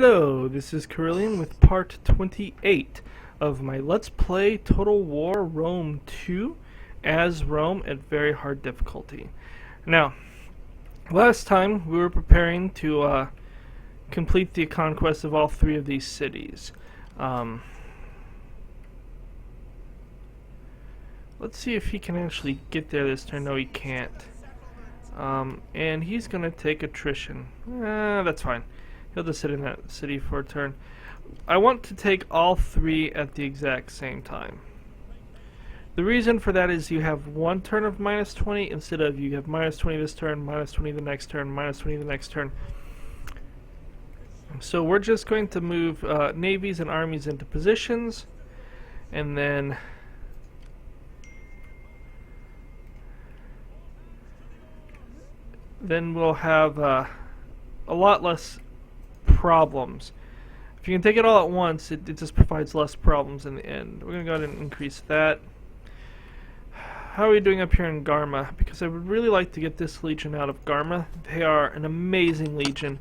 Hello, this is Carillion with part 28 of my Let's Play Total War Rome 2 as Rome at very hard difficulty. Now, last time we were preparing to complete the conquest of all three of these cities. Let's see if he can actually get there this turn. No, he can't. And he's going to take attrition. That's fine. He'll just sit in that city for a turn. I want to take all three at the exact same time. The reason for that is you have one turn of minus 20 instead of you have minus 20 this turn, minus 20 the next turn, minus 20 the next turn. So we're just going to move navies and armies into positions, and then we'll have a lot less problems. If you can take it all at once, it just provides less problems in the end. We're going to go ahead and increase that. How are we doing up here in Garma? Because I would really like to get this legion out of Garma. They are an amazing legion,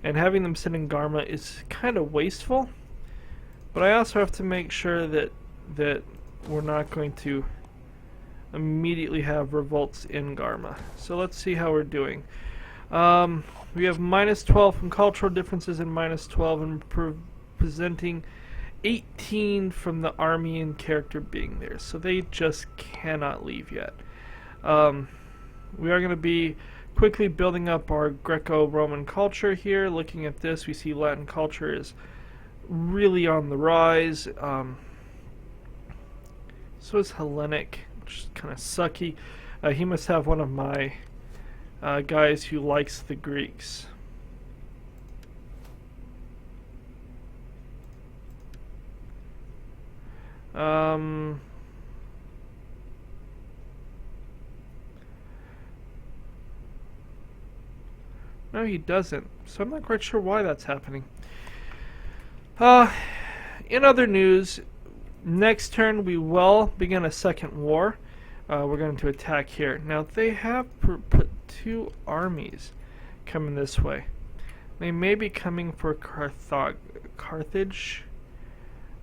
and having them sit in Garma is kind of wasteful. But I also have to make sure that we're not going to immediately have revolts in Garma. So let's see how we're doing. We have minus 12 from cultural differences and minus 12 and presenting 18 from the army and character being there. So they just cannot leave yet. We are going to be quickly building up our Greco-Roman culture here. Looking at this, we see Latin culture is really on the rise. So is Hellenic, which is kind of sucky. He must have one of my guys who likes the Greeks. No, he doesn't. So I'm not quite sure why that's happening. In other news, next turn we will begin a second war. We're going to attack here. Now they have put two armies coming this way. They may be coming for Carthage,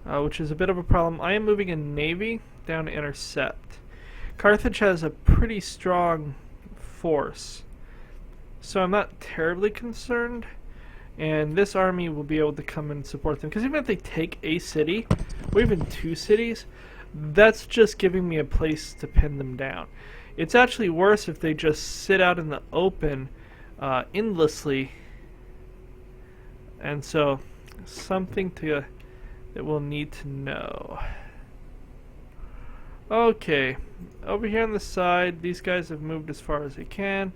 which is a bit of a problem. I am moving a navy down to intercept. Carthage has a pretty strong force, so I'm not terribly concerned. And this army will be able to come and support them, because even if they take a city, or even two cities, that's just giving me a place to pin them down. It's actually worse if they just sit out in the open endlessly. And so, something that we'll need to know. Okay, over here on the side, these guys have moved as far as they can.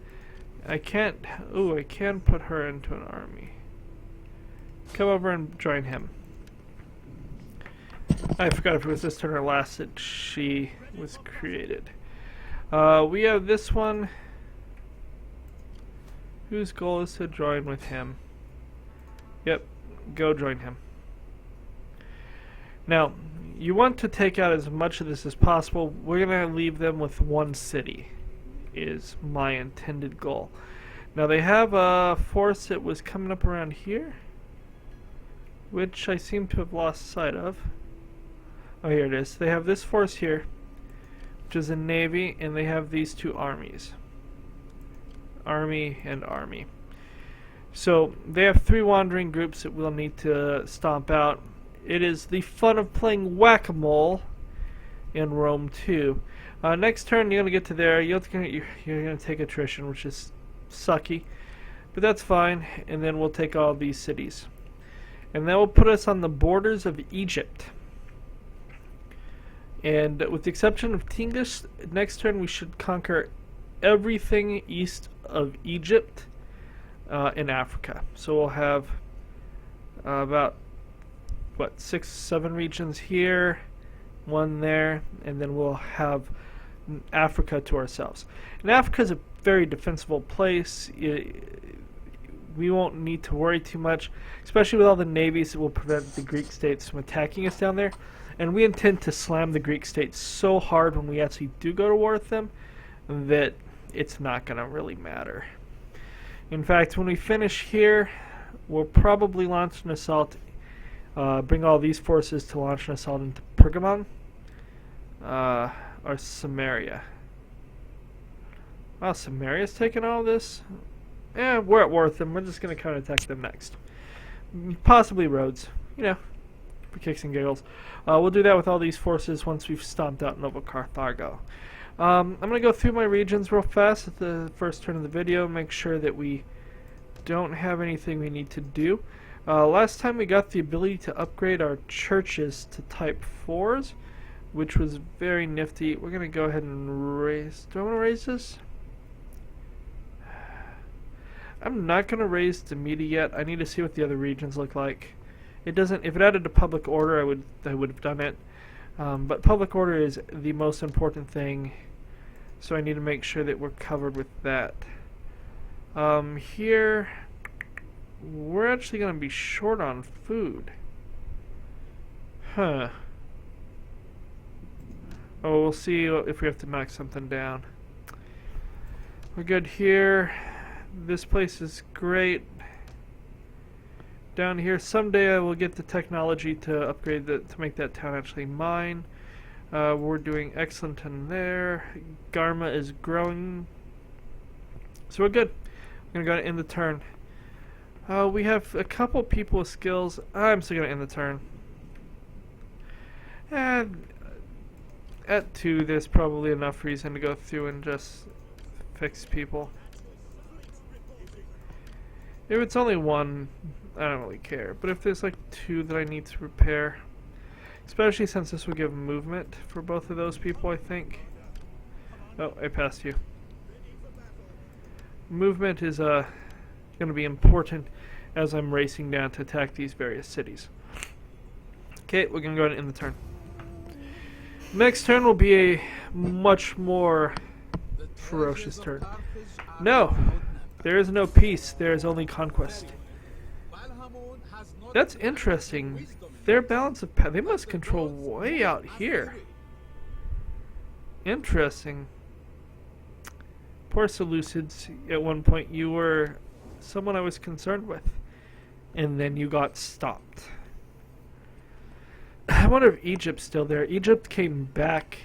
I can put her into an army. Come over and join him. I forgot if it was this turn or last that she was created. We have this one whose goal is to join with him. Yep, go join him. Now, you want to take out as much of this as possible. We're going to leave them with one city, is my intended goal. Now, they have a force that was coming up around here, which I seem to have lost sight of. Oh, here it is. They have this force here, which is a navy, and they have these two armies. Army and army. So they have three wandering groups that we'll need to stomp out. It is the fun of playing whack-a-mole in Rome 2. Next turn, you're going to get to there. You're going to take attrition, which is sucky. But that's fine, and then we'll take all these cities. And that will put us on the borders of Egypt. And with the exception of Tingis, next turn we should conquer everything east of Egypt in Africa. So we'll have about, 6-7 regions here, one there, and then we'll have Africa to ourselves. And Africa is a very defensible place. We won't need to worry too much, especially with all the navies that will prevent the Greek states from attacking us down there. And we intend to slam the Greek states so hard when we actually do go to war with them that it's not going to really matter. In fact, when we finish here, we'll probably launch an assault. Bring all these forces to launch an assault into Pergamon or Samaria. Wow, Samaria's taking all this? Yeah, we're at war with them. We're just going to counterattack them next. Possibly Rhodes. You know, for kicks and giggles. We'll do that with all these forces once we've stomped out Nova Carthago. I'm going to go through my regions real fast at the first turn of the video. Make sure that we don't have anything we need to do. Last time we got the ability to upgrade our churches to type 4s, which was very nifty. We're going to go ahead and raise... Do I want to raise this? I'm not going to raise Demeta yet. I need to see what the other regions look like. It doesn't... If it added to public order, I would have done it. But public order is the most important thing, so I need to make sure that we're covered with that. Here, we're actually going to be short on food. Huh. Oh, we'll see if we have to knock something down. We're good here. This place is great. Down here, someday I will get the technology to upgrade to make that town actually mine. We're doing excellent in there. Garma is growing. So we're good. I'm going to go ahead and end the turn. We have a couple people with skills. I'm still going to end the turn. And at 2, there's probably enough reason to go through and just fix people. If it's only 1, I don't really care. But if there's like 2 that I need to repair, especially since this will give movement for both of those people, I think. Oh, I passed you. Movement is going to be important as I'm racing down to attack these various cities. Okay, we're going to go ahead and end the turn. Next turn will be a much more ferocious turn. No! There is no peace, there is only conquest. That's interesting. Their balance of power, they must control way out here. Interesting. Poor Seleucids, at one point you were someone I was concerned with. And then you got stopped. I wonder if Egypt's still there. Egypt came back.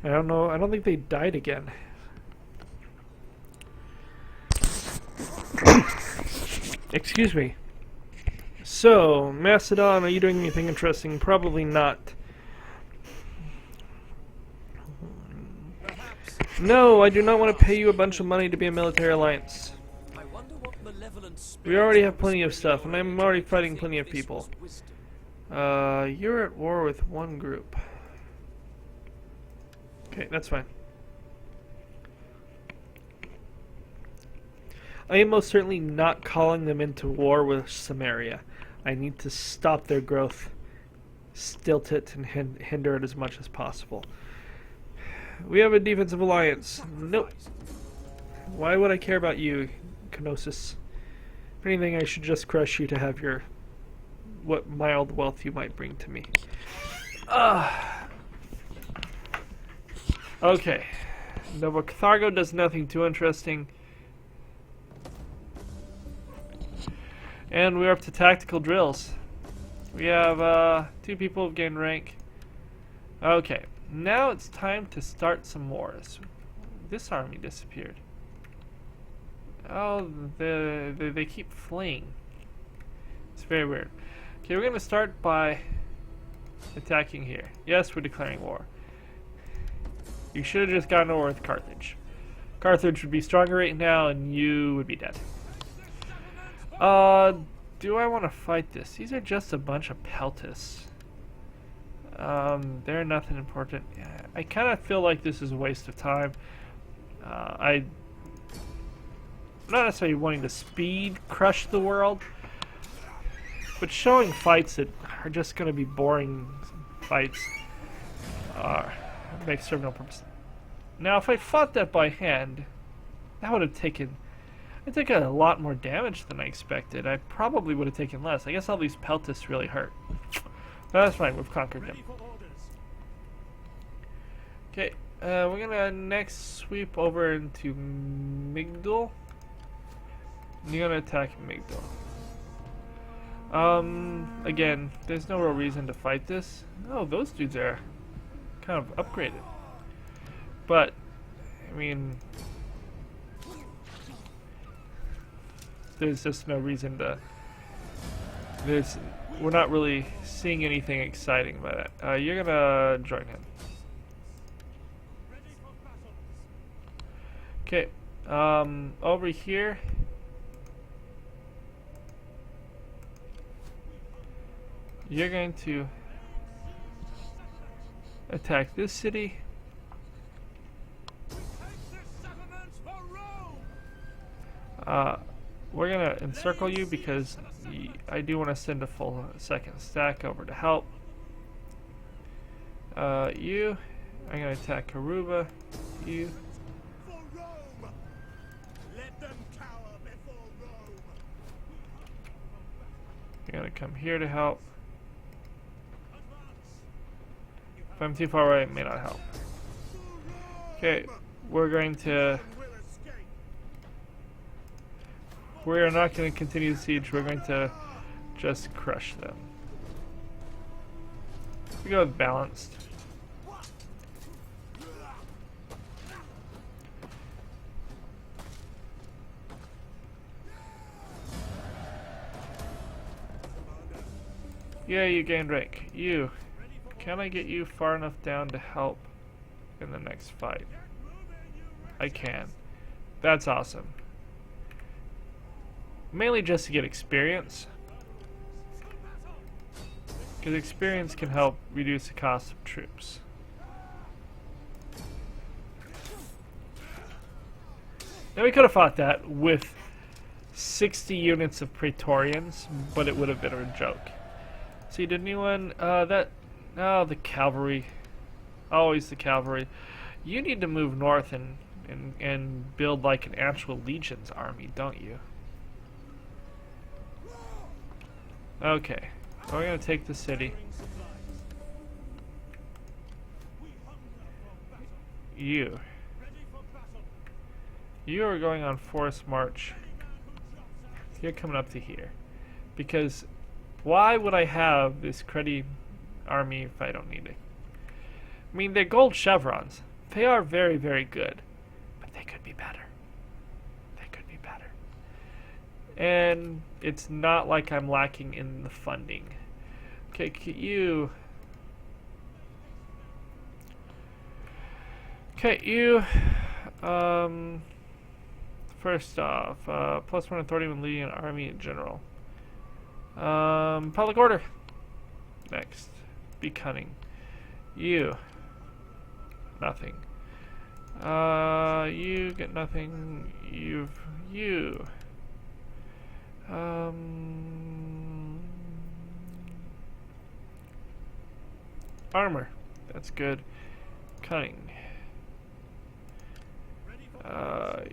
I don't know, I don't think they died again. Excuse me. So, Macedon, are you doing anything interesting? Probably not. No, I do not want to pay you a bunch of money to be a military alliance. We already have plenty of stuff, and I'm already fighting plenty of people. You're at war with one group. Okay, that's fine. I am most certainly not calling them into war with Samaria. I need to stop their growth, stilt it, and hinder it as much as possible. We have a defensive alliance. Nope. Why would I care about you, Knossos? If anything, I should just crush you to have your... what mild wealth you might bring to me. Okay. Nova Carthago does nothing too interesting. And we're up to tactical drills. We have 2 people have gained rank. Okay, now it's time to start some wars. This army disappeared. Oh, they keep fleeing. It's very weird. Okay, we're going to start by attacking here. Yes, we're declaring war. You should have just gotten to war with Carthage. Carthage would be stronger right now, and you would be dead. Do I want to fight this? These are just a bunch of peltists. They're nothing important. I kind of feel like this is a waste of time. I'm not necessarily wanting to speed crush the world, but showing fights that are just going to be boring fights makes serve no purpose. Now, if I fought that by hand, that would have taken... I took a lot more damage than I expected. I probably would have taken less. I guess all these peltists really hurt. But that's fine, we've conquered them. Okay, we're gonna next sweep over into Migdol. You're gonna attack Migdal. Again, there's no real reason to fight this. Oh, those dudes are kind of upgraded. But, I mean, there's just no reason to. We're not really seeing anything exciting about it. You're gonna join him. Okay. Over here. You're going to attack this city. We're gonna encircle you because I do want to send a full second stack over to help. You, I'm gonna attack Karuba. You. You're gonna come here to help. If I'm too far away, it may not help. Okay, we're going to. We're not going to continue the siege. We're going to just crush them. We go with balanced. Yeah, you gained rank. You. Can I get you far enough down to help in the next fight? I can. That's awesome. Mainly just to get experience. Because experience can help reduce the cost of troops. Now we could have fought that with 60 units of Praetorians, but it would have been a joke. See, did anyone, the cavalry. Always the cavalry. You need to move north and build like an actual legion's army, don't you? Okay, we're gonna take the city. You are going on forest march. You're coming up to here. Because why would I have this cruddy army if I don't need it? I mean, they're gold chevrons. They are very, very good. But they could be better. They could be better. And it's not like I'm lacking in the funding. Okay, you. Okay, you. First off, +1 authority when leading an army in general. Public order. Next, be cunning. You. Nothing. You get nothing. You. Armor. That's good. Cunning.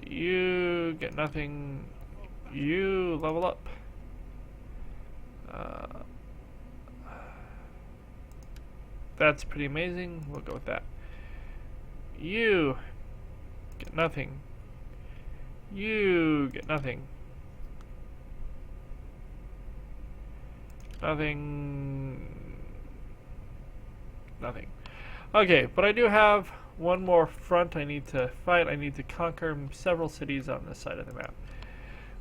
You get nothing. You level up. That's pretty amazing. We'll go with that. You get nothing. You get nothing. Nothing. Okay, but I do have one more front I need to fight. I need to conquer several cities on this side of the map.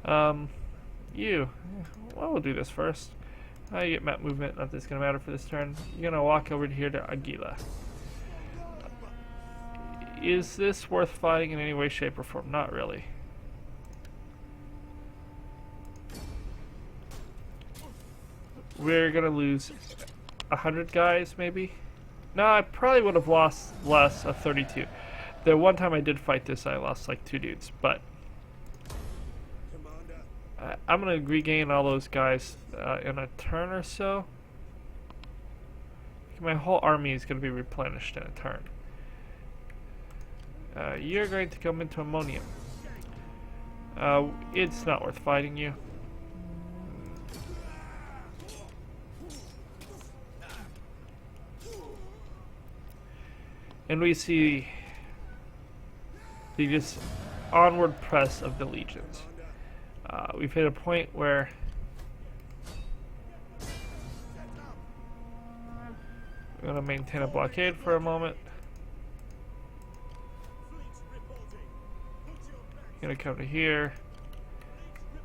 Well, we'll do this first. You get map movement, not that's going to matter for this turn. You're going to walk over here to Aguila. Is this worth fighting in any way, shape, or form? Not really. We're going to lose 100 guys, maybe? No, I probably would have lost less, 32. The one time I did fight this, I lost like 2 dudes, but I'm going to regain all those guys in a turn or so. My whole army is going to be replenished in a turn. You're going to come into Ammonium. It's not worth fighting you. And we see the just onward press of the legions. We've hit a point where we're going to maintain a blockade for a moment. You're going to come to here.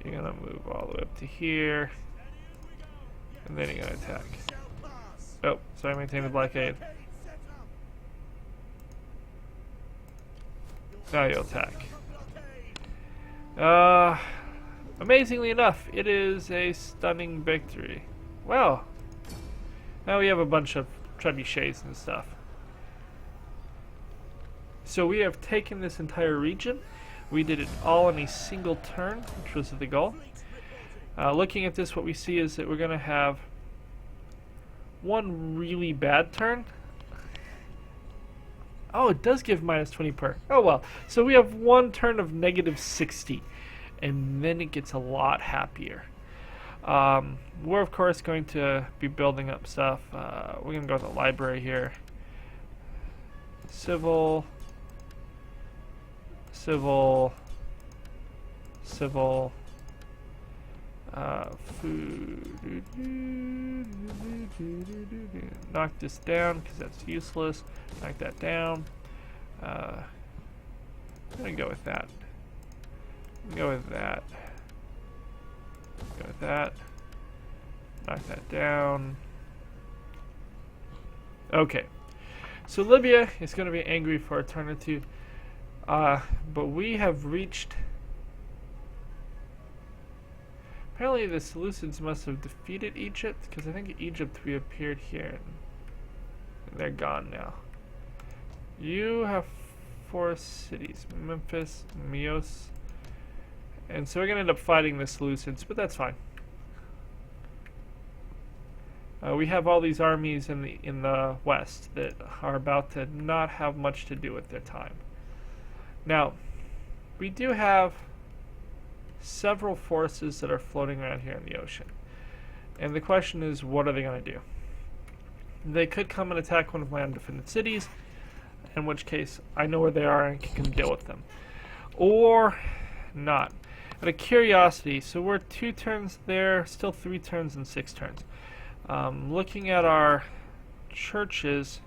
You're going to move all the way up to here. And then you're going to attack. Oh, sorry, maintain the blockade. Now you'll attack. Amazingly enough, it is a stunning victory. Wow. Now we have a bunch of trebuchets and stuff. So we have taken this entire region. We did it all in a single turn, which was the goal. Looking at this, what we see is that we're going to have one really bad turn. Oh, it does give minus 20 per. Oh well. So we have one turn of negative 60. And then it gets a lot happier. We're of course going to be building up stuff. We're going to go to the library here. Civil. Civil. Civil. Food. Knock this down because that's useless. Knock that down. I'm going to go with that. Go with that. Go with that. Knock that down. Okay. So Libya is going to be angry for a turn or two. But we have reached... Apparently the Seleucids must have defeated Egypt, because I think Egypt reappeared here. And they're gone now. You have 4 cities. Memphis, Meos. And so we're going to end up fighting the Seleucids, but that's fine. We have all these armies in the west that are about to not have much to do with their time. Now, we do have several forces that are floating around here in the ocean. And the question is, what are they going to do? They could come and attack one of my undefended cities, in which case I know where they are and can deal with them. Or not. Out of curiosity, so we're 2 turns there, still 3 turns and 6 turns. Looking at our churches,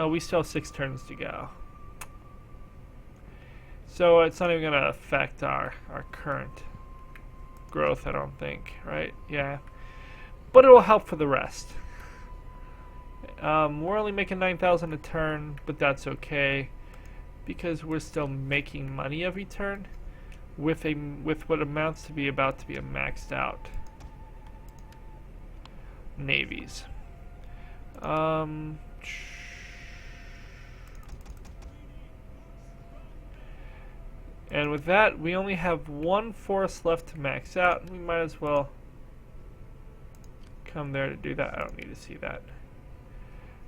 we still have 6 turns to go. So it's not even going to affect our current growth, I don't think, right? Yeah. But it will help for the rest. We're only making 9,000 a turn, but that's okay, because we're still making money every turn. With what amounts to be about to be a maxed out navies. And with that, we only have 1 force left to max out, and we might as well come there to do that. I don't need to see that.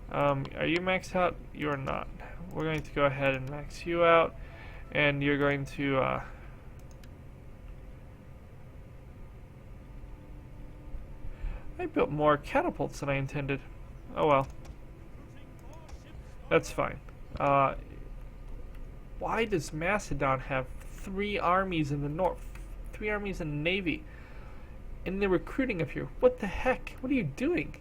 Are you maxed out? You are not. We're going to go ahead and max you out, and you're going to I built more catapults than I intended. Oh well. That's fine. Why does Macedon have 3 armies in the north? 3 armies in the navy? And they're recruiting up here. What the heck? What are you doing?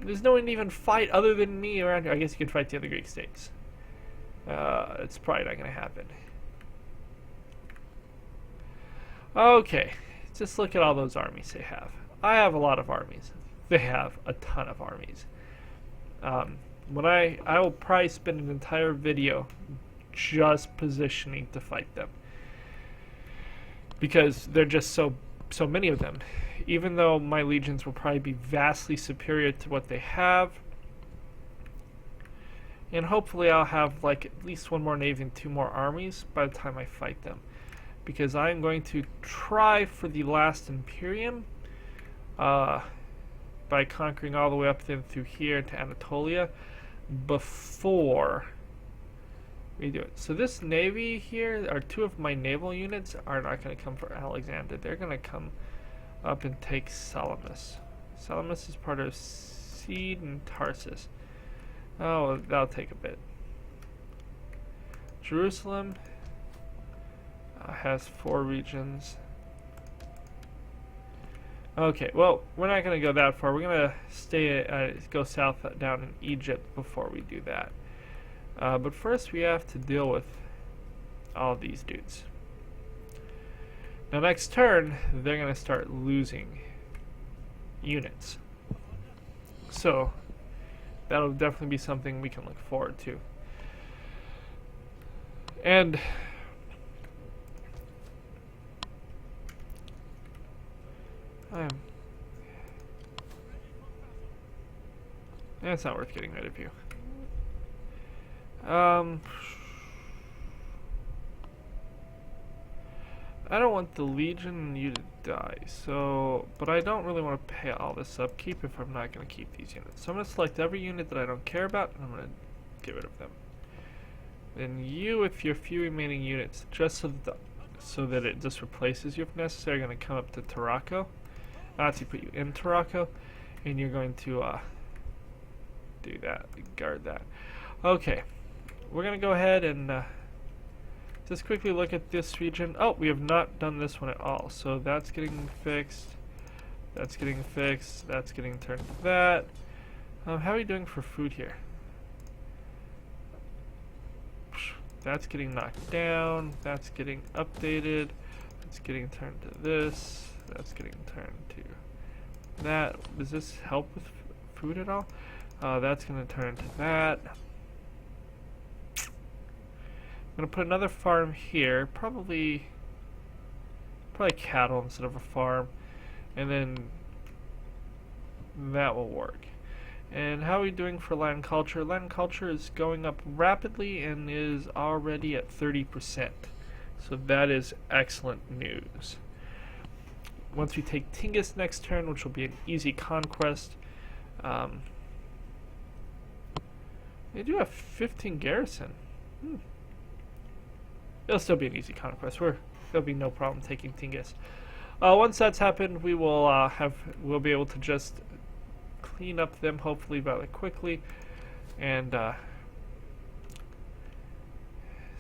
There's no one to even fight other than me around here. I guess you could fight the other Greek states. It's probably not going to happen. Okay. Just look at all those armies they have. I have a lot of armies. They have a ton of armies. When I will probably spend an entire video just positioning to fight them, because they're just so many of them. Even though my legions will probably be vastly superior to what they have, and hopefully I'll have like at least 1 more navy and 2 more armies by the time I fight them. Because I'm going to try for the last Imperium by conquering all the way up then through here to Anatolia before we do it. So this navy here, or 2 of my naval units, are not going to come for Alexander. They're going to come up and take Salamis. Salamis is part of Cid and Tarsus. Oh, that'll take a bit. Jerusalem. has 4 regions. Okay, well, we're not going to go that far. We're going to stay, go south down in Egypt before we do that. But first we have to deal with all of these dudes. Now next turn, they're going to start losing units. So, that'll definitely be something we can look forward to. And it's not worth getting rid of you. I don't want the Legion and you to die, so, but I don't really want to pay all this upkeep if I'm not going to keep these units. So I'm going to select every unit that I don't care about, and I'm going to get rid of them. Then you, with your few remaining units, just so that it just replaces you if necessary, are going to come up to Tarako. I'll actually put you in Tarako, and you're going to do that, guard that. Okay, we're going to go ahead and just quickly look at this region. Oh, we have not done this one at all, so that's getting fixed. That's getting fixed. That's getting turned to that. How are we doing for food here? That's getting knocked down. That's getting updated. That's getting turned to this. That's getting turned to that. Does this help with food at all? That's going to turn to that. I'm going to put another farm here. Probably cattle instead of a farm. And then that will work. And how are we doing for land culture? Land culture is going up rapidly and is already at 30%. So that is excellent news. Once we take Tingis next turn, which will be an easy conquest, they do have 15 garrison. It'll still be an easy conquest. There'll be no problem taking Tingis. Once that's happened, we'll be able to just clean up them, hopefully rather quickly, and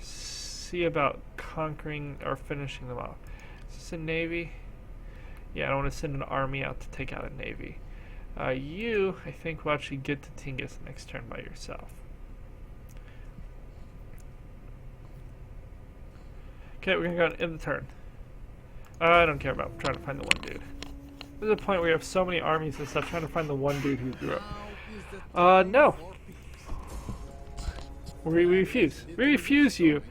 see about conquering or finishing them off. Is this a navy? Yeah, I don't want to send an army out to take out a navy. You, I think, will actually get to Tingis next turn by yourself. Okay, we're gonna go end the turn. I don't care about trying to find the one dude. There's a point where you have so many armies and stuff trying to find the one dude who grew up. No. We refuse. We refuse you.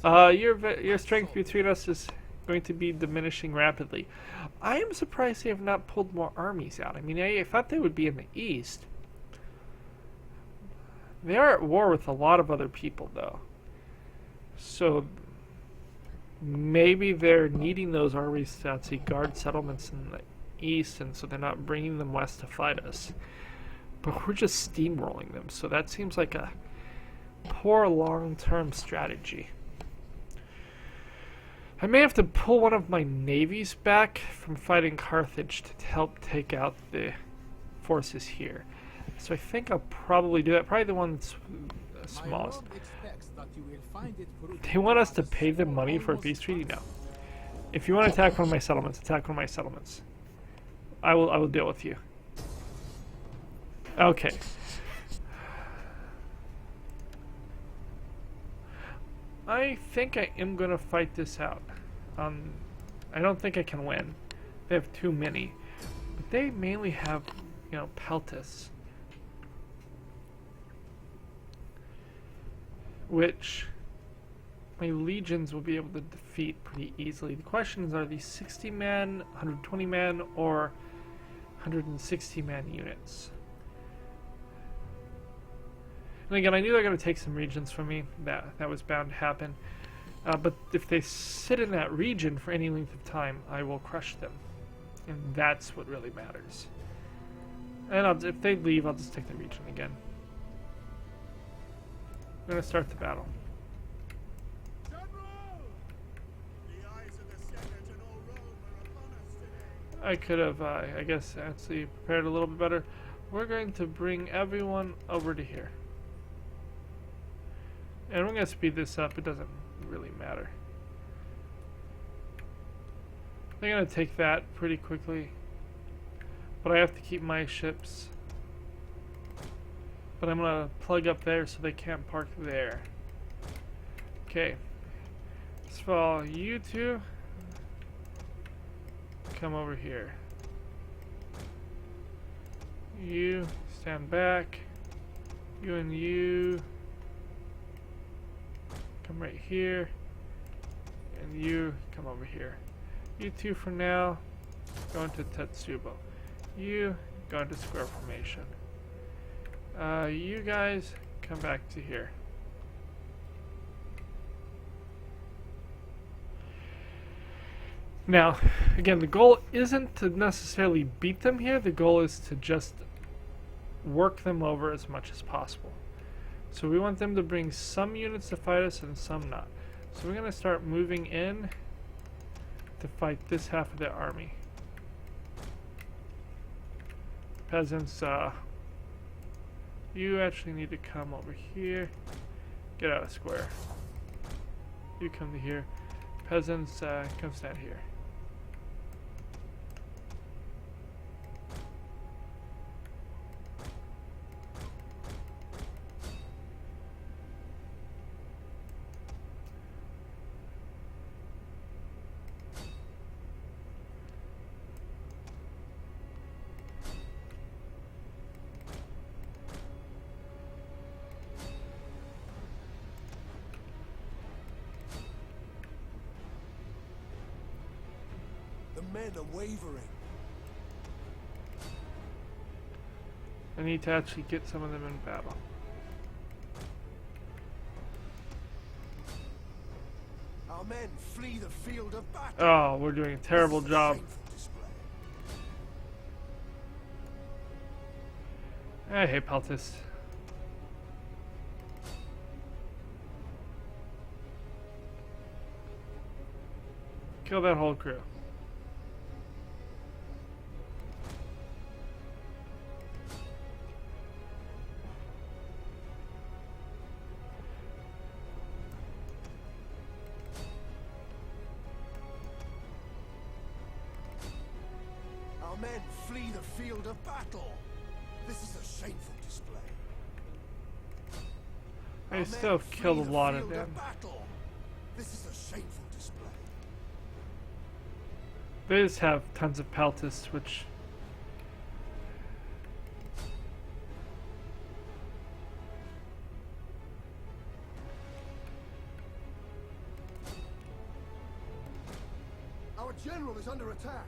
Your strength between us is going to be diminishing rapidly. I am surprised they have not pulled more armies out. I mean, I thought they would be in the east. They are at war with a lot of other people, though. So maybe they're needing those armies to actually guard settlements in the east, and so they're not bringing them west to fight us. But we're just steamrolling them, so that seems like a poor long-term strategy. I may have to pull one of my navies back from fighting Carthage to help take out the forces here. So I think I'll probably do that. Probably the one that's smallest. They want us to pay them money for a peace treaty? No. If you want to attack one of my settlements, attack one of my settlements. I will deal with you. Okay. I think I am gonna fight this out. I don't think I can win. They have too many. But they mainly have, Peltis. Which my legions will be able to defeat pretty easily. The question is, are these 60 man, 120 man, or 160 man units? And again, I knew they were going to take some regions from me. That was bound to happen. But if they sit in that region for any length of time, I will crush them. And that's what really matters. And if they leave, I'll just take the region again. I'm going to start the battle. I could have, I guess, actually prepared a little bit better. We're going to bring everyone over to here. And we're going to speed this up. It doesn't really matter. They're gonna take that pretty quickly. But I have to keep my ships. But I'm gonna plug up there so they can't park there. Okay. So you two come over here. You stand back. You and you come right here. And you come over here. You two for now go into Tetsubo. You go into square formation. You guys come back to here. Now, again, the goal isn't to necessarily beat them here. The goal is to just work them over as much as possible. So we want them to bring some units to fight us and some not. So we're going to start moving in to fight this half of the army. Peasants, you actually need to come over here. Get out of square. You come to here. Peasants, come stand here. Men are wavering. I need to actually get some of them in battle. Our men flee the field of battle. Oh, we're doing a terrible job. I hate Peltis. Kill that whole crew. Our men flee the field of battle. This is a shameful display. I still killed a lot of them. This is a shameful display. They just have tons of Peltis, which Our general is under attack.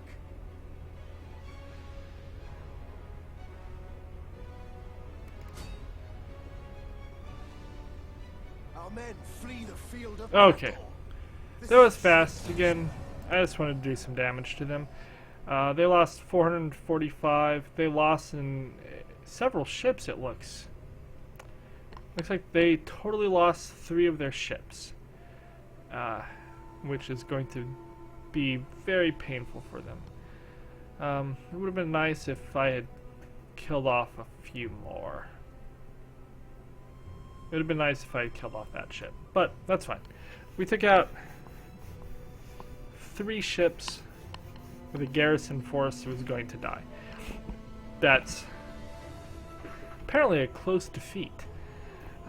Our men flee the field of okay. battle. That was fast. Again, I just wanted to do some damage to them. They lost 445. They lost in several ships, it looks. Looks like they totally lost 3 of their ships. Which is going to be very painful for them. It would have been nice if I had killed off a few more. It would have been nice if I had killed off that ship. But that's fine. We took out 3 ships with a garrison force was going to die. That's apparently a close defeat.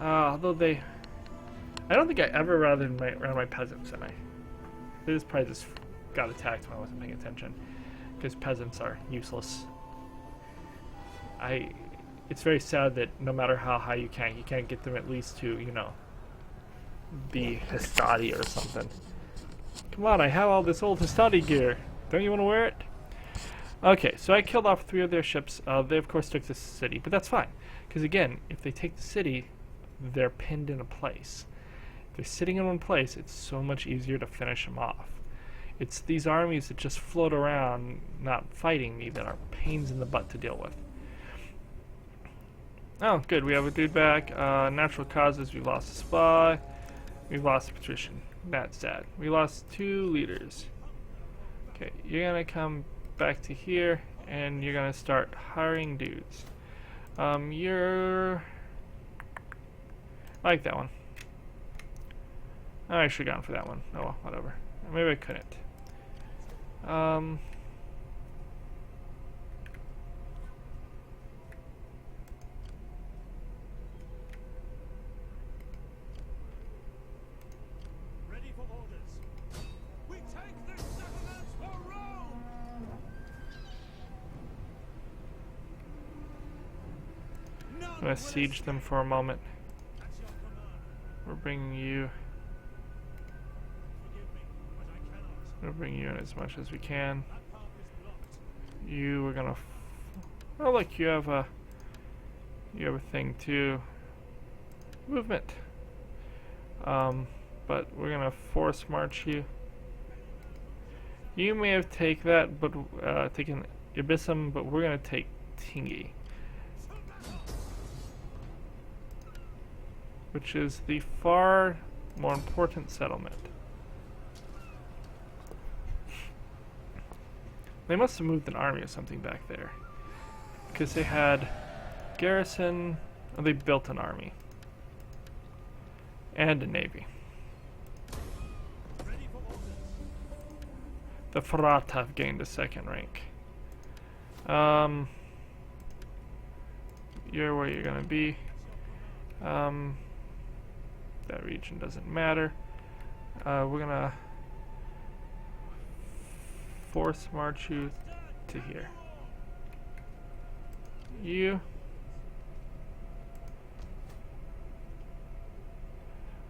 Although I don't think I ever ran my peasants, and they just probably just got attacked when I wasn't paying attention, because peasants are useless. It's very sad that no matter how high you can't get them at least to, you know, be Hastati or something. Come on, I have all this old Hastati gear. Don't you want to wear it? Okay, so I killed off 3 of their ships. They of course took the city, but that's fine. Because again, if they take the city, they're pinned in a place. If they're sitting in one place, it's so much easier to finish them off. It's these armies that just float around, not fighting me, that are pains in the butt to deal with. Oh, good, we have a dude back. Natural causes, we lost a spy. We've lost a patrician. That's sad. We lost 2 leaders. Okay, you're gonna come back to here, and you're gonna start hiring dudes. I like that one. I should have gone for that one. Oh well, whatever. Maybe I couldn't. Um, Ready for orders. We take this settlement for Rome! None I'm gonna will siege them escape. for a moment. At your command. We're bringing you. Forgive me, but I cannot. We're gonna bring you in as much as we can. That path is blocked. You. We're gonna. Oh, look, you have a. You have a thing too. Movement. But we're gonna force march you. You may have taken that, but taken Abyssum, but we're gonna take Tingi, which is the far more important settlement. They must have moved an army or something back there, because they had garrison. Oh, they built an army and a navy. Ready for orders. The Farata have gained a second rank. You're where you're gonna be. That region doesn't matter. We're gonna force march you to here. You.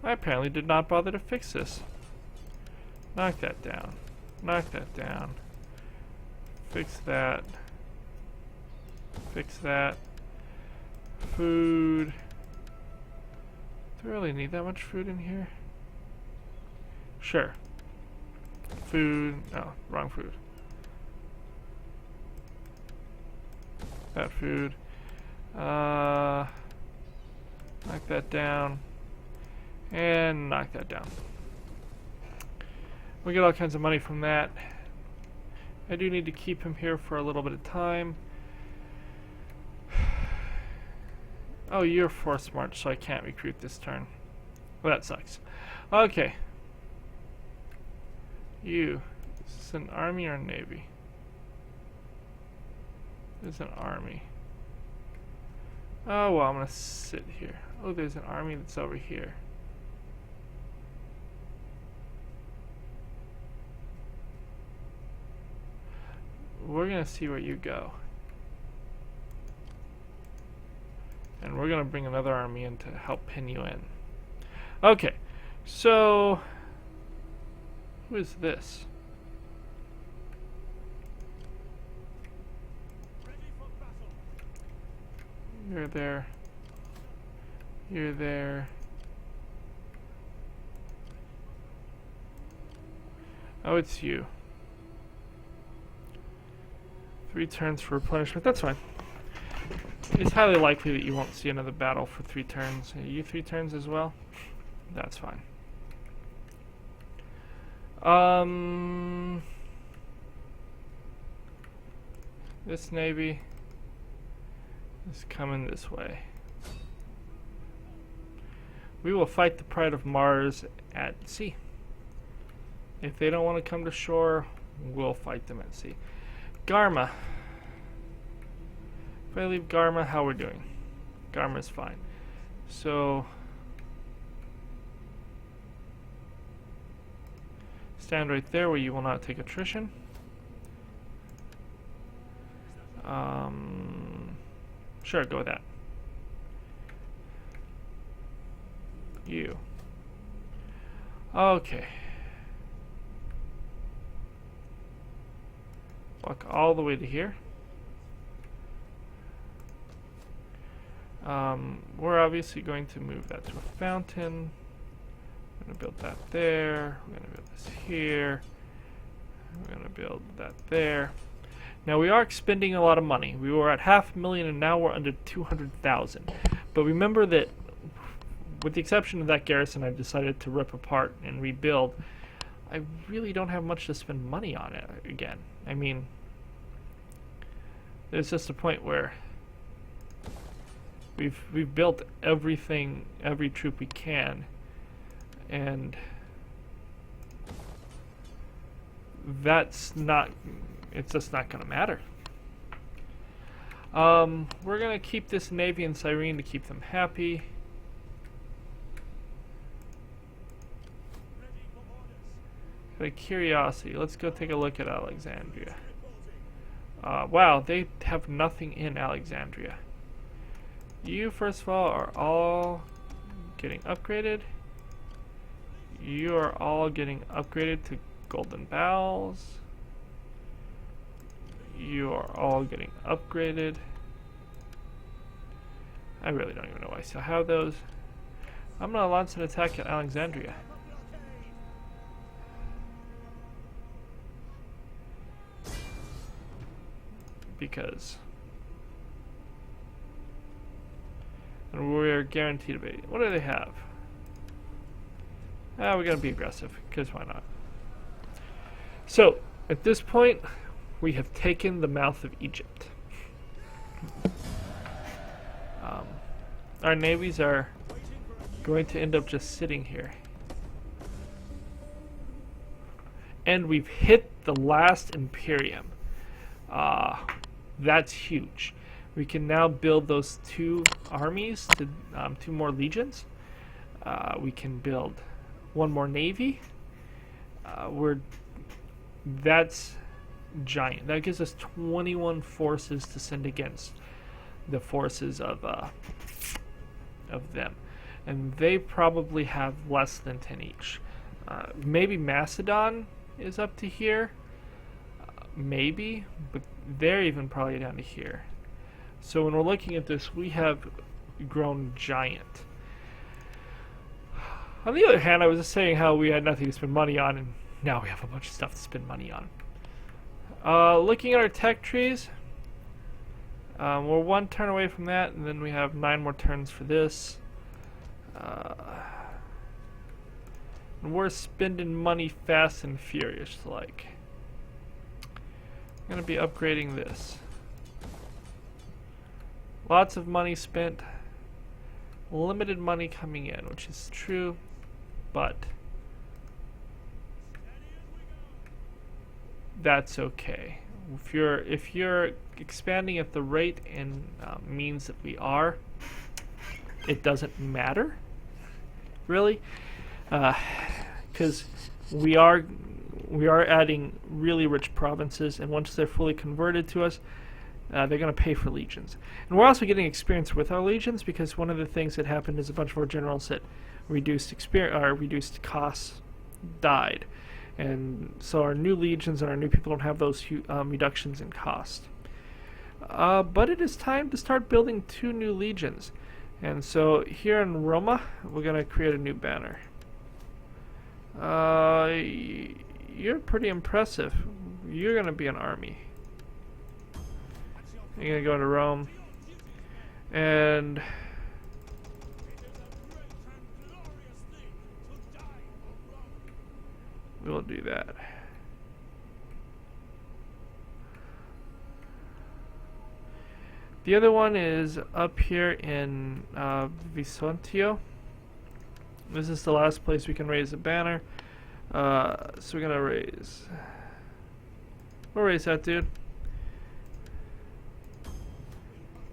I apparently did not bother to fix this. Knock that down. Knock that down. Fix that. Fix that. Food. Do I really need that much food in here? Sure. Food. No, wrong food. That food. Knock that down. And knock that down. We get all kinds of money from that. I do need to keep him here for a little bit of time. Oh, you're force march, so I can't recruit this turn. Well, that sucks. Okay. You. Is this an army or a navy? There's an army. Oh, well, I'm gonna sit here. Oh, there's an army that's over here. We're gonna see where you go. And we're gonna bring another army in to help pin you in. Okay, so who is this? Ready for battle. You're there. You're there. Oh, it's you. 3 turns for replenishment. That's fine. It's highly likely that you won't see another battle for 3 turns. Are you 3 turns as well? That's fine. This navy is coming this way. We will fight the Pride of Mars at sea. If they don't want to come to shore, we'll fight them at sea. Garma. If I leave Garma, how we're doing? Garma's fine. So stand right there where you will not take attrition. Sure, go with that. You. Okay. Walk all the way to here. We're obviously going to move that to a fountain. We're going to build that there. We're going to build this here. We're going to build that there. Now we are expending a lot of money. We were at 500,000 and now we're under 200,000. But remember that with the exception of that garrison I've decided to rip apart and rebuild, I really don't have much to spend money on it again. I mean, there's just a point where we've built everything, every troop we can, and that's not, it's just not going to matter. We're going to keep this Navy and Cyrene to keep them happy. Out of curiosity, let's go take a look at Alexandria. Wow, they have nothing in Alexandria. You, first of all, are all getting upgraded. You are all getting upgraded to Golden Bowels. You are all getting upgraded. I really don't even know why I still have those. I'm gonna launch an attack at Alexandria. Because. And we're guaranteed to be. What do they have? We're gonna be aggressive, because why not? So, at this point, we have taken the mouth of Egypt. Our navies are going to end up just sitting here. And we've hit the last Imperium. That's huge. We can now build those 2 armies, to 2 more legions. We can build 1 more navy. That's giant. That gives us 21 forces to send against the forces of them, and they probably have less than 10 each. Maybe Macedon is up to here, maybe, but they're even probably down to here. So when we're looking at this, we have grown giant. On the other hand, I was just saying how we had nothing to spend money on, and now we have a bunch of stuff to spend money on. Looking at our tech trees, we're 1 turn away from that, and then we have 9 more turns for this. And we're spending money fast and furious, like. I'm gonna be upgrading this. Lots of money spent, limited money coming in, which is true, but that's okay. If you're expanding at the rate and means that we are, it doesn't matter, really, because we are adding really rich provinces, and once they're fully converted to us, they're going to pay for legions. And we're also getting experience with our legions, because one of the things that happened is a bunch of our generals that reduced costs died. And so our new legions and our new people don't have those reductions in cost. But it is time to start building 2 new legions. And so here in Roma, we're going to create a new banner. You're pretty impressive. You're going to be an army. You're going to go to Rome. And we'll do that. The other one is up here in Bisontio. This is the last place we can raise a banner. So we're gonna raise. We'll raise that dude.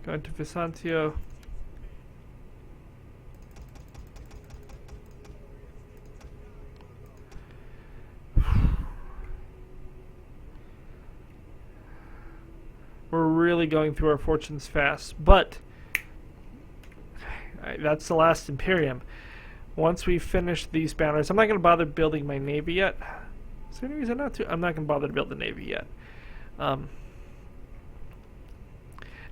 Going to Bisontio. We're really going through our fortunes fast, but that's the last Imperium. Once we finish these banners, I'm not going to bother building my navy yet. Is there any reason not to? I'm not going to bother to build the navy yet. And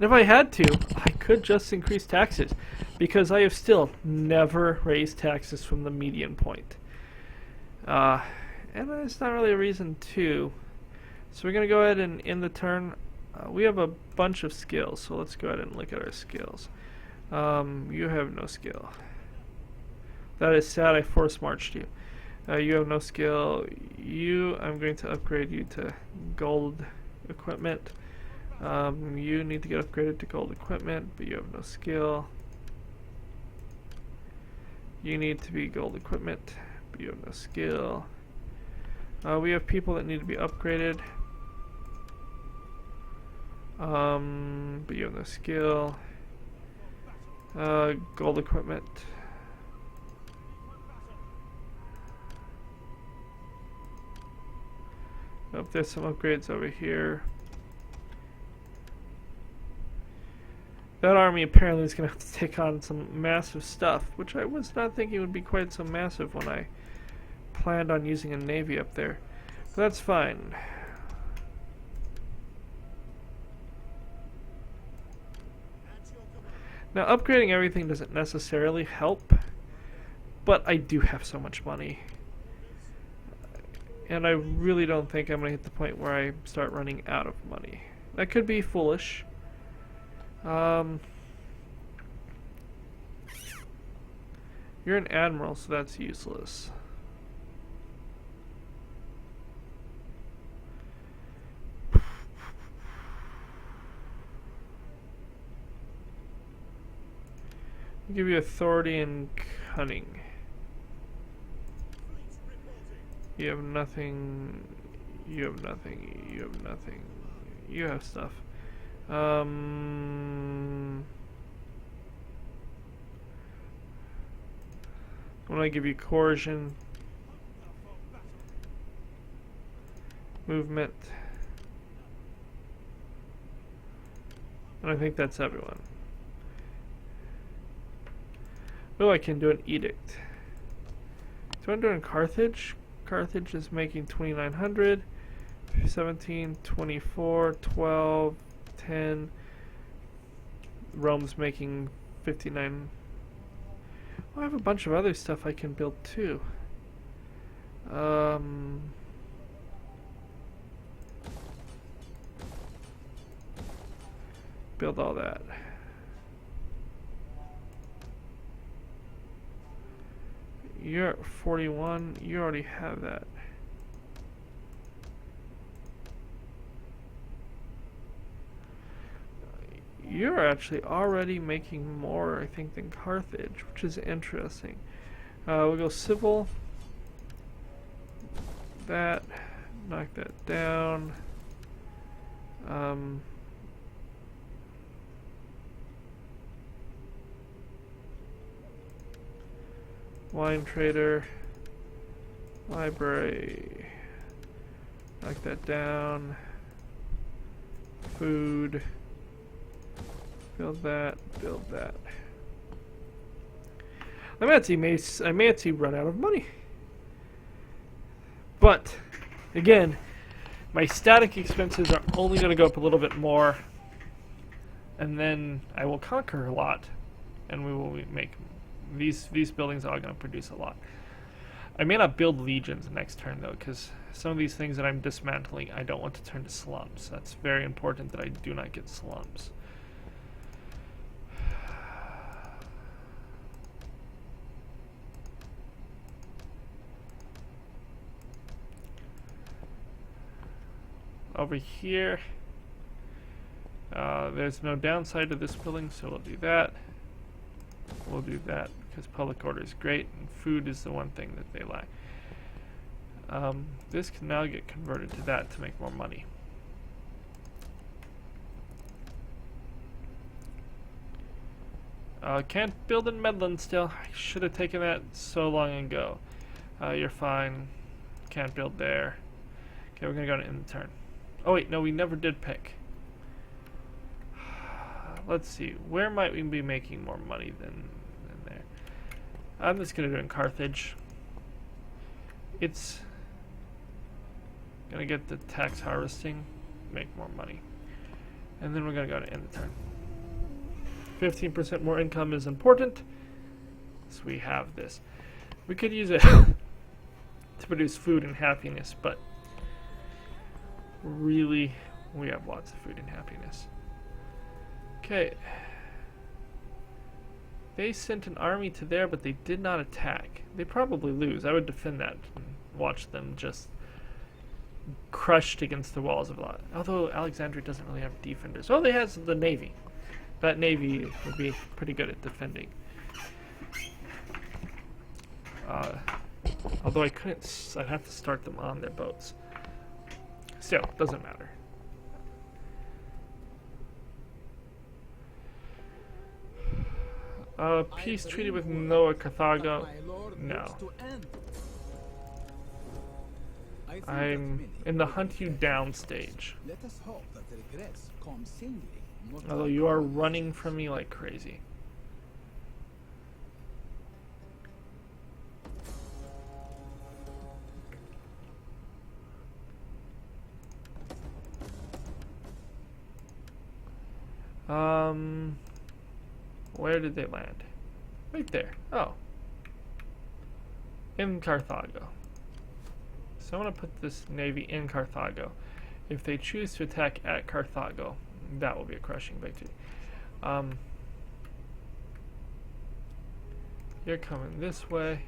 if I had to, I could just increase taxes, because I have still never raised taxes from the median point. And there's not really a reason to. So we're going to go ahead and end the turn. We have a bunch of skills, so let's go ahead and look at our skills. You have no skill. That is sad, I force marched you. You have no skill. I'm going to upgrade you to gold equipment. You need to get upgraded to gold equipment, but you have no skill. You need to be gold equipment, but you have no skill. We have people that need to be upgraded. But you have no skill. Gold equipment. Oh, there's some upgrades over here. That army apparently is going to have to take on some massive stuff, which I was not thinking would be quite so massive when I planned on using a navy up there. But that's fine. Now, upgrading everything doesn't necessarily help, but I do have so much money. And I really don't think I'm going to hit the point where I start running out of money. That could be foolish. You're an admiral, so that's useless. I'll give you authority and cunning. You have nothing. You have nothing. You have nothing. You have stuff. When I give you coercion, movement, and I think that's everyone. Oh, I can do an edict. Do I do it in Carthage? Carthage is making 2,900, 17, 24, 12, 10. Rome's making 59. Well, I have a bunch of other stuff I can build too. Build all that. You're at 41. You already have that. You're actually already making more, I think, than Carthage, which is interesting. We'll go civil. That. Knock that down. Wine trader. Library. Knock that down. Food. Build that, build that. I may actually run out of money. But, again, my static expenses are only going to go up a little bit more. And then I will conquer a lot. And we will make... These buildings are going to produce a lot. I may not build legions next turn, though, because some of these things that I'm dismantling, I don't want to turn to slums. That's very important that I do not get slums. Over here, there's no downside to this building, so we'll do that. We'll do that because public order is great, and food is the one thing that they lack. This can now get converted to that to make more money. Can't build in Medland still. I should have taken that so long ago. You're fine. Can't build there. Okay, we're gonna go to end the turn. Oh wait, no, we never did pick. Let's see, where might we be making more money than there? I'm just gonna do it in Carthage. It's gonna get the tax harvesting, make more money. And then we're gonna go to end the turn. 15% more income is important. So we have this. We could use it to produce food and happiness, but really, we have lots of food and happiness. Okay. They sent an army to there, but they did not attack. They probably lose. I would defend that and watch them just crushed against the walls of a lot. Although Alexandria doesn't really have defenders. Oh, they have the navy. That navy would be pretty good at defending. Although I couldn't, I'd have to start them on their boats. Still, doesn't matter. Peace treaty with Noah Carthago. No. I'm in the hunt you down stage. Let us hope that regrets come singly. Although you are running from me like crazy. Where did they land? Right there. Oh. In Carthago. So I'm going to put this navy in Carthago. If they choose to attack at Carthago, that will be a crushing victory. You're coming this way.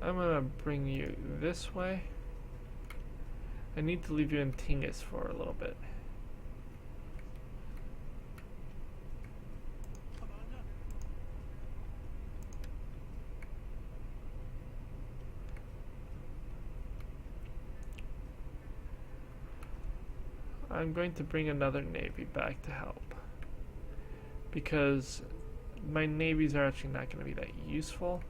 I'm going to bring you this way. I need to leave you in Tingis for a little bit. I'm going to bring another navy back to help, because my navies are actually not going to be that useful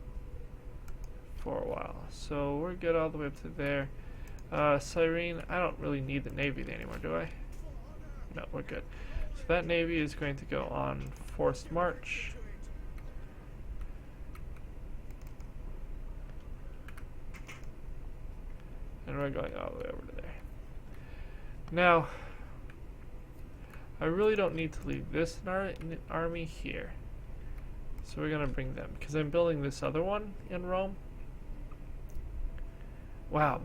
for a while. So we're good all the way up to there. Cyrene, I don't really need the navy anymore, do I? No, we're good. So that navy is going to go on forced march. And we're going all the way over to there. Now, I really don't need to leave this army here. So we're going to bring them, because I'm building this other one in Rome. Wow,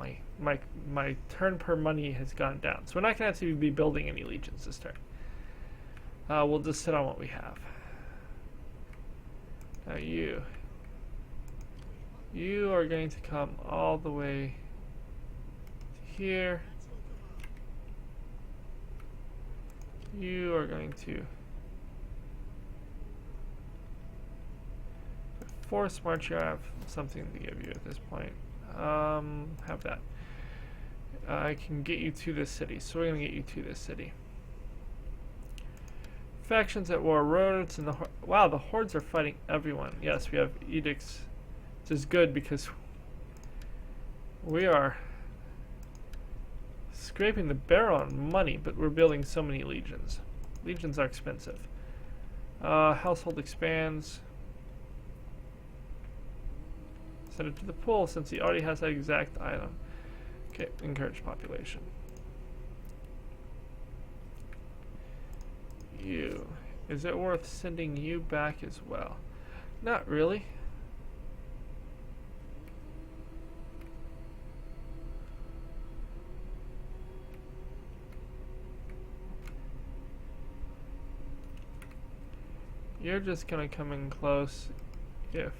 my turn per money has gone down. So we're not going to actually be building any legions this turn. We'll just sit on what we have. Now you are going to come all the way to here. You are going to force march. You have something to give you at this point. Have that. I can get you to this city, so we're going to get you to this city. Factions at war. Rodents and the wow, the hordes are fighting everyone. Yes, we have edicts, which is good because we are scraping the barrel on money, but we're building so many legions. Legions are expensive. Household expands. Send it to the pool since he already has that exact item. Okay, encourage population. You. Is it worth sending you back as well? Not really. You're just gonna come in close if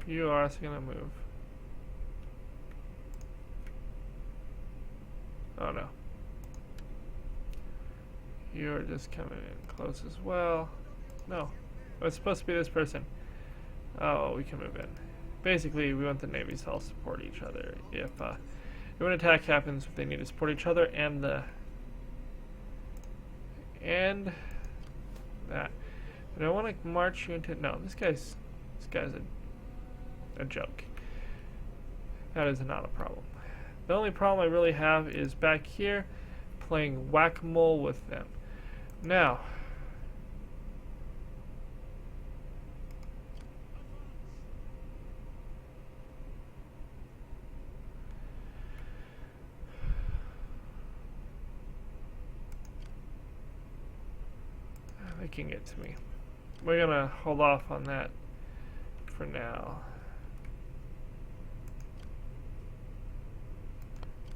you are also gonna move. Oh no. You're just coming in close as well. No. It's supposed to be this person. Oh, we can move in. Basically, we want the navies to all support each other. If an attack happens, they need to support each other and that. But I want to march you into. No, this guy's a joke. That is not a problem. The only problem I really have is back here, playing whack-a-mole with them. Now, they can get to me. We're gonna hold off on that for now.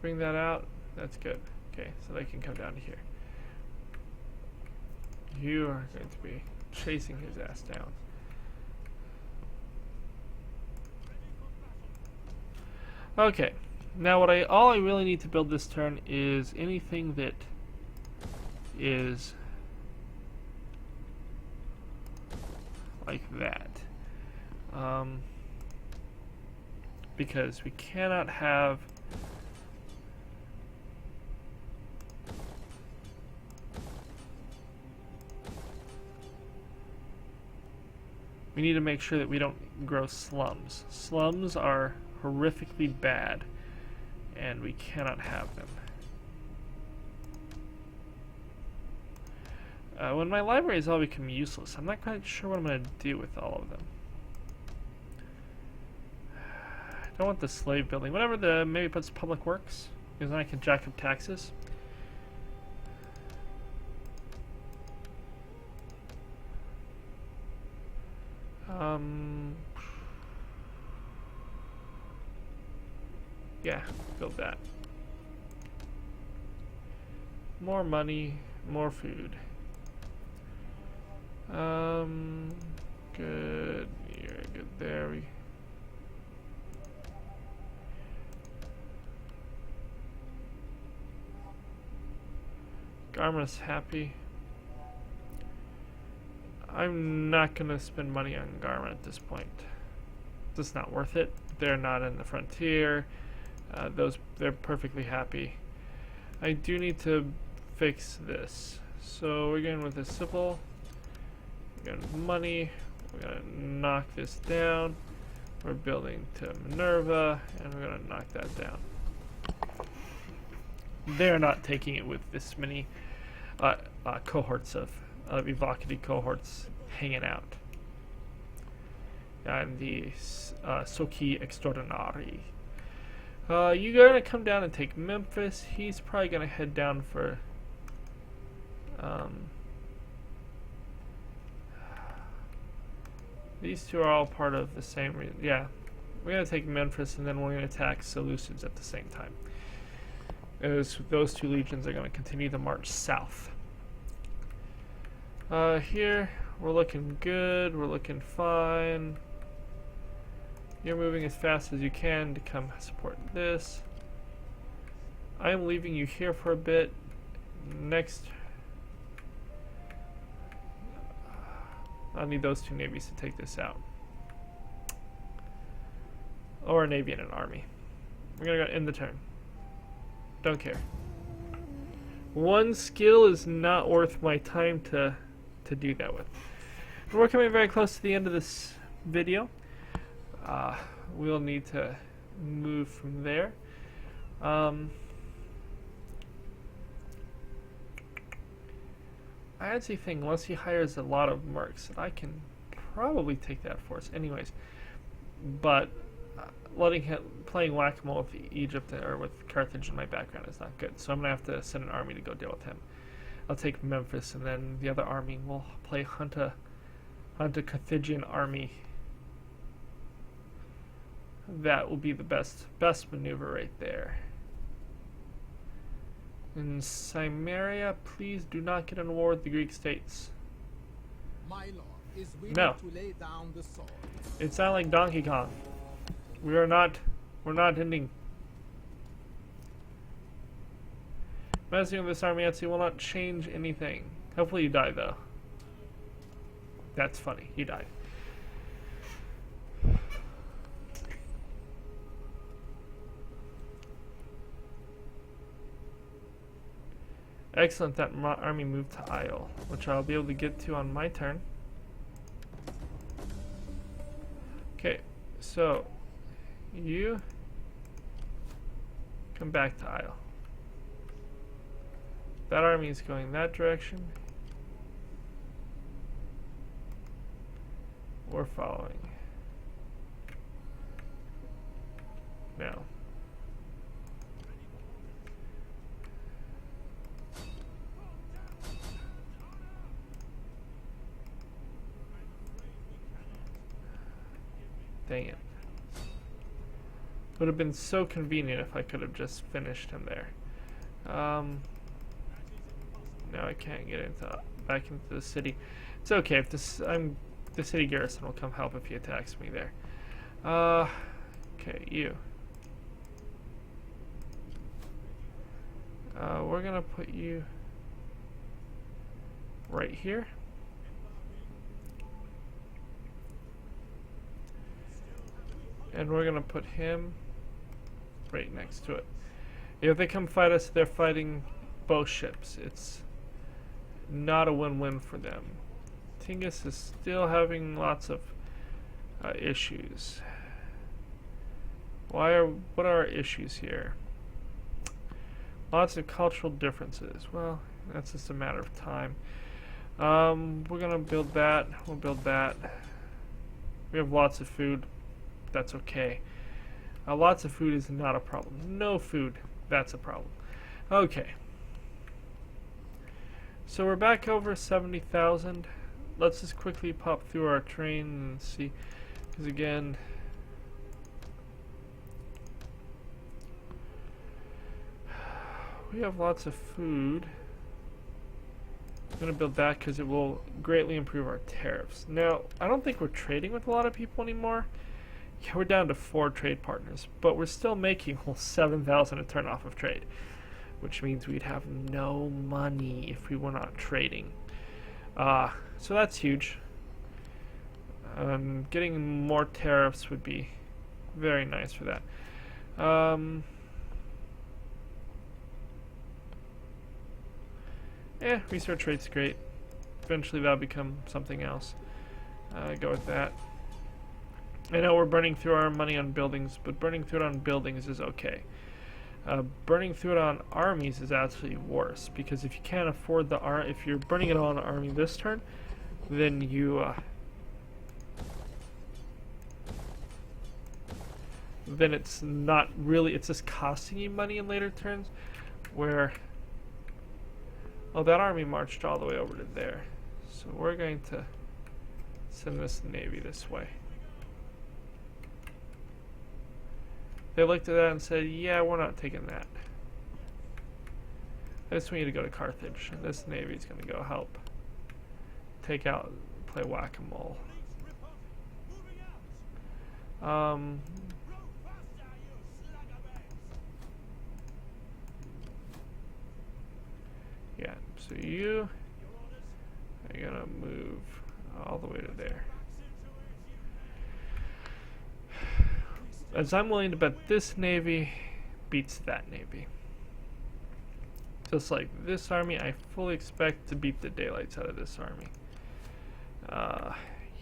Bring that out. That's good. Okay, so they can come down to here. You are going to be chasing his ass down. Okay, Now, all I really need to build this turn is anything that is like that. Because we cannot have we need to make sure that we don't grow slums. Slums are horrifically bad, and we cannot have them. When my libraries all become useless, I'm not quite sure what I'm going to do with all of them. I don't want the slave building. Whatever maybe puts public works, because then I can jack up taxes. Yeah, build that. More money, more food. Good here, good there. Garma's happy. I'm not gonna spend money on Garma at this point. It's just not worth it. They're not in the frontier. They're perfectly happy. I do need to fix this. So we're going with a simple. We're going with money. We're gonna knock this down. We're building to Minerva, and we're gonna knock that down. They're not taking it with this many cohorts of evocative cohorts hanging out. And the Soki Extraordinary. You're gonna come down and take Memphis. He's probably gonna head down for these two are all part of the same reason. Yeah, we're gonna take Memphis, and then we're gonna attack Seleucids at the same time. Those two legions are gonna continue the march south. Here we're looking good. We're looking fine. You're moving as fast as you can to come support this. I am leaving you here for a bit. Next, I'll need those two navies to take this out. Or a navy and an army. We're gonna go end the turn. Don't care. One skill is not worth my time to do that with. We're coming very close to the end of this video. We'll need to move from there. I actually think once he hires a lot of mercs, I can probably take that force anyways. But playing whack-a-mole with Egypt or with Carthage in my background is not good. So I'm going to have to send an army to go deal with him. I'll take Memphis, and then the other army will play hunt a Carthaginian army. That will be the best maneuver right there. In Cimmeria, please do not get in war with the Greek states. My lord is willing No. to lay down the sword. It sounds like Donkey Kong. We're not ending. Messing with this army actually will not change anything. Hopefully you die though. That's funny. You died. Excellent, that army moved to Isle, which I'll be able to get to on my turn. Okay, so you come back to Isle. That army is going that direction. We're following. Now. Dang it. Would have been so convenient if I could have just finished him there. Now I can't get back into the city. It's okay if the city garrison will come help if he attacks me there. Okay, you. We're gonna put you right here. And we're gonna put him right next to it. If they come fight us, they're fighting both ships. It's not a win-win for them. Tingis is still having lots of issues. What are our issues here? Lots of cultural differences. Well, that's just a matter of time. We're gonna build that. We'll build that. We have lots of food. That's okay. Lots of food is not a problem. No food, that's a problem. Okay. So we're back over 70,000. Let's just quickly pop through our train and see. Because again, we have lots of food. I'm going to build that because it will greatly improve our tariffs. Now, I don't think we're trading with a lot of people anymore. Yeah, we're down to 4 trade partners, but we're still making whole 7,000 a turn off of trade, which means we'd have no money if we were not trading. So that's huge. Getting more tariffs would be very nice for that. Research rate's great. Eventually that'll become something else. Go with that. I know we're burning through our money on buildings, but burning through it on buildings is okay. Burning through it on armies is actually worse, because if you can't afford the if you're burning it all on an army this turn, then you then it's not really, it's just costing you money in later turns, where that army marched all the way over to there, so we're going to send this navy this way. They looked at that and said, yeah, we're not taking that. I just want you to go to Carthage. This navy is going to go help take out, play whack-a-mole. Yeah, so you are going to move all the way to there. As I'm willing to bet this navy beats that navy. Just like this army, I fully expect to beat the daylights out of this army.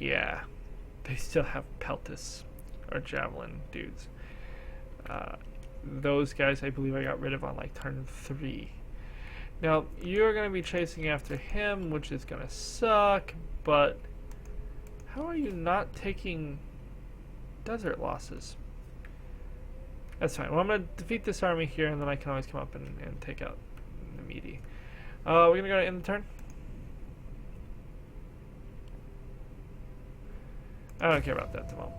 Yeah, they still have Peltis, or Javelin dudes. Those guys I believe I got rid of on like turn 3. Now, you're going to be chasing after him, which is going to suck, but how are you not taking desert losses? That's fine. Well, I'm going to defeat this army here, and then I can always come up and take out the meaty. We're going to go to end the turn. I don't care about that at the moment.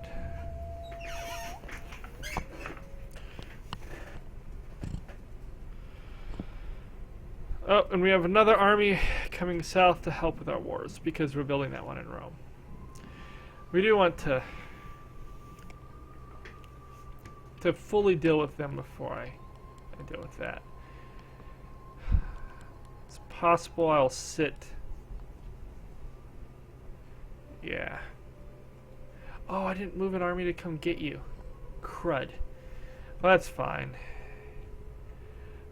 Oh, and we have another army coming south to help with our wars, because we're building that one in Rome. We do want to fully deal with them before I deal with that. It's possible I'll sit. Yeah. Oh, I didn't move an army to come get you. Crud. Well, that's fine.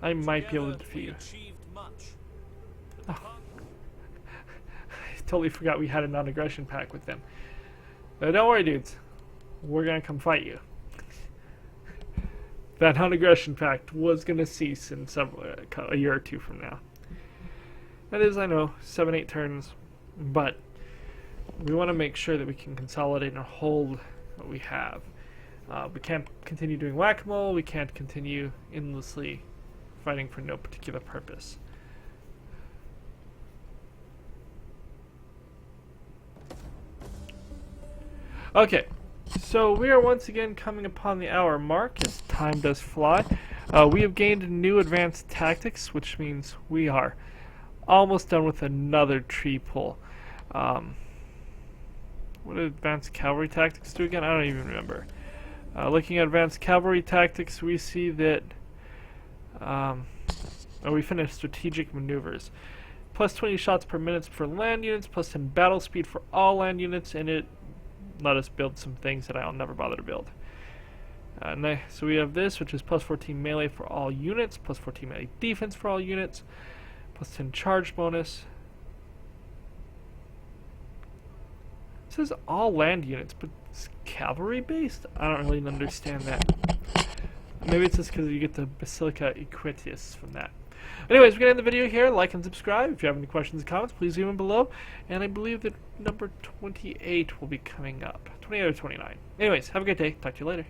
I might be able to defeat you. Oh. I totally forgot we had a non-aggression pact with them. But don't worry, dudes. We're gonna come fight you. That non-aggression pact was gonna cease in a year or two from now. That is, I know, 7-8 turns, but we want to make sure that we can consolidate and hold what we have. We can't continue doing whack-a-mole. We can't continue endlessly fighting for no particular purpose. Okay, so we are once again coming upon the hour mark, as time does fly. We have gained new advanced tactics, which means we are almost done with another tree pull. What did advanced cavalry tactics do again? I don't even remember. Looking at advanced cavalry tactics, we see that Oh, we finished strategic maneuvers. Plus 20 shots per minute for land units, plus 10 battle speed for all land units, and it let us build some things that I'll never bother to build. So we have this, which is plus 14 melee for all units, plus 14 melee defense for all units, plus 10 charge bonus. It says all land units, but it's cavalry based? I don't really understand that. Maybe it's just because you get the Basilica Equitius from that. Anyways, we're going to end the video here. Like and subscribe. If you have any questions or comments, please leave them below. And I believe that number 28 will be coming up. 28 or 29. Anyways, have a great day. Talk to you later.